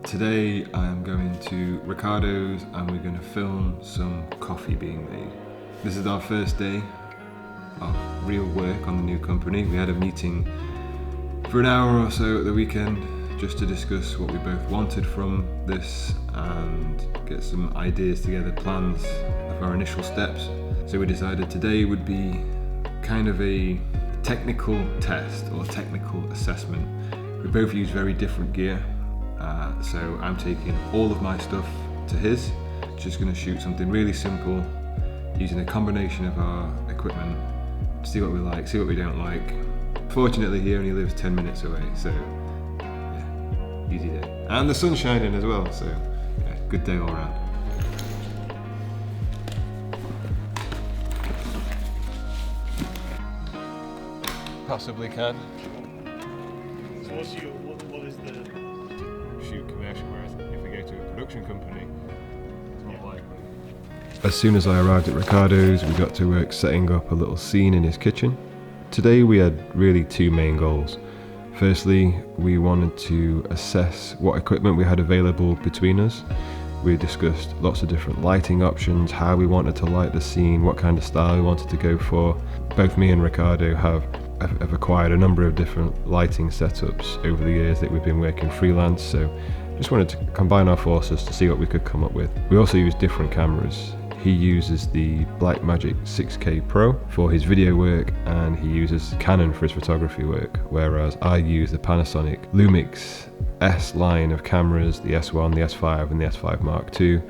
Today I'm going to Ricardo's and we're going to film some coffee being made. This is our first day of real work on the new company. We had a meeting for an hour or so at the weekend just to discuss what we both wanted from this and get some ideas together, plans of our initial steps. So we decided today would be kind of a technical test or technical assessment. We both use very different gear. So I'm taking all of my stuff to his, just going to shoot something really simple using a combination of our equipment, see what we like, see what we don't like. Fortunately he only lives 10 minutes away, so yeah, easy day. And the sun's shining as well, so yeah, good day all around. Possibly can. So what is the... Shoot commercial, whereas if we go to a production company, it's not likely. As soon as I arrived at Ricardo's, we got to work setting up a little scene in his kitchen. Today we had really two main goals. Firstly, we wanted to assess what equipment we had available between us. We discussed lots of different lighting options, how we wanted to light the scene, what kind of style we wanted to go for. Both me and Ricardo have acquired a number of different lighting setups over the years that we've been working freelance, so just wanted to combine our forces to see what we could come up with. We also use different cameras. He uses the Blackmagic 6K Pro for his video work and he uses Canon for his photography work, whereas I use the Panasonic Lumix S line of cameras, the S1, the S5 and the S5 Mark II.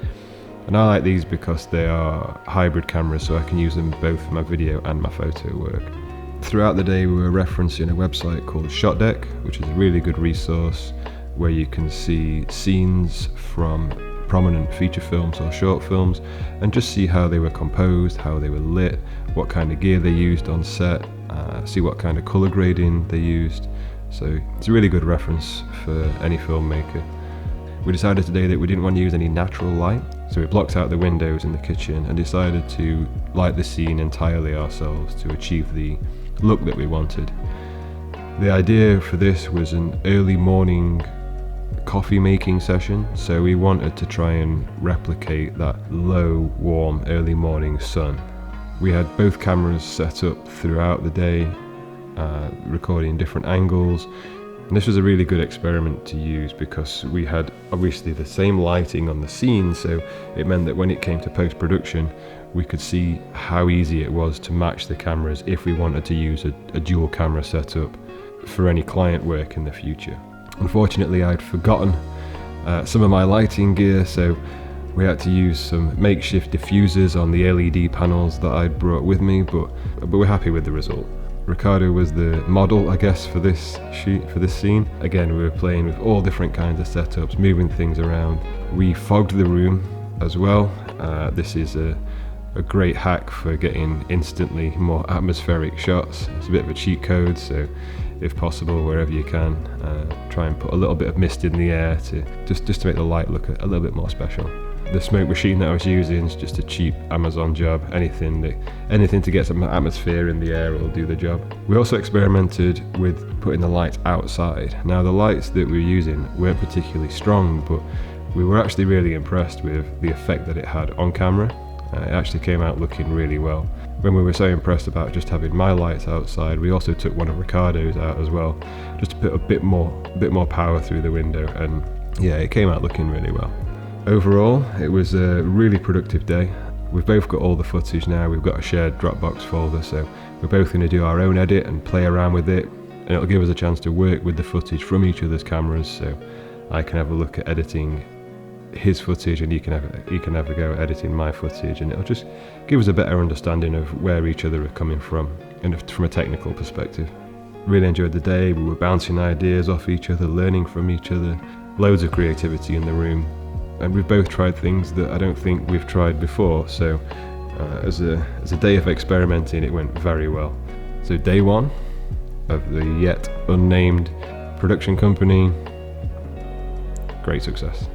And I like these because they are hybrid cameras, so I can use them both for my video and my photo work. Throughout the day we were referencing a website called ShotDeck, which is a really good resource where you can see scenes from prominent feature films or short films and just see how they were composed, how they were lit, what kind of gear they used on set, see what kind of colour grading they used. So it's a really good reference for any filmmaker. We decided today that we didn't want to use any natural light, so we blocked out the windows in the kitchen and decided to light the scene entirely ourselves to achieve the look that we wanted. The idea for this was an early morning coffee making session, so we wanted to try and replicate that low, warm, early morning sun. We had both cameras set up throughout the day, recording different angles, and this was a really good experiment to use because we had obviously the same lighting on the scene, so it meant that when it came to post-production we could see how easy it was to match the cameras if we wanted to use a dual camera setup for any client work in the future. Unfortunately I'd forgotten some of my lighting gear, so we had to use some makeshift diffusers on the LED panels that I'd brought with me, but we're happy with the result. Ricardo was the model, I guess, for this shoot, for this scene. Again, we were playing with all different kinds of setups, moving things around. We fogged the room as well. This is a great hack for getting instantly more atmospheric shots. It's a bit of a cheat code, so if possible, wherever you can, try and put a little bit of mist in the air to just to make the light look a little bit more special. The smoke machine that I was using is just a cheap Amazon job. Anything to get some atmosphere in the air will do the job. We also experimented with putting the lights outside. Now the lights that we were using weren't particularly strong, but we were actually really impressed with the effect that it had on camera. It actually came out looking really well. When we were so impressed about just having my lights outside, we also took one of Ricardo's out as well, just to put a bit more power through the window, and yeah, it came out looking really well. Overall, it was a really productive day. We've both got all the footage now, we've got a shared Dropbox folder, so we're both going to do our own edit and play around with it, and it'll give us a chance to work with the footage from each other's cameras, so I can have a look at editing his footage and he can have a go at editing my footage, and it'll just give us a better understanding of where each other are coming from and from a technical perspective. Really enjoyed the day. We were bouncing ideas off each other, learning from each other, loads of creativity in the room, and we've both tried things that I don't think we've tried before, so as a day of experimenting it went very well. So day one of the yet unnamed production company, great success.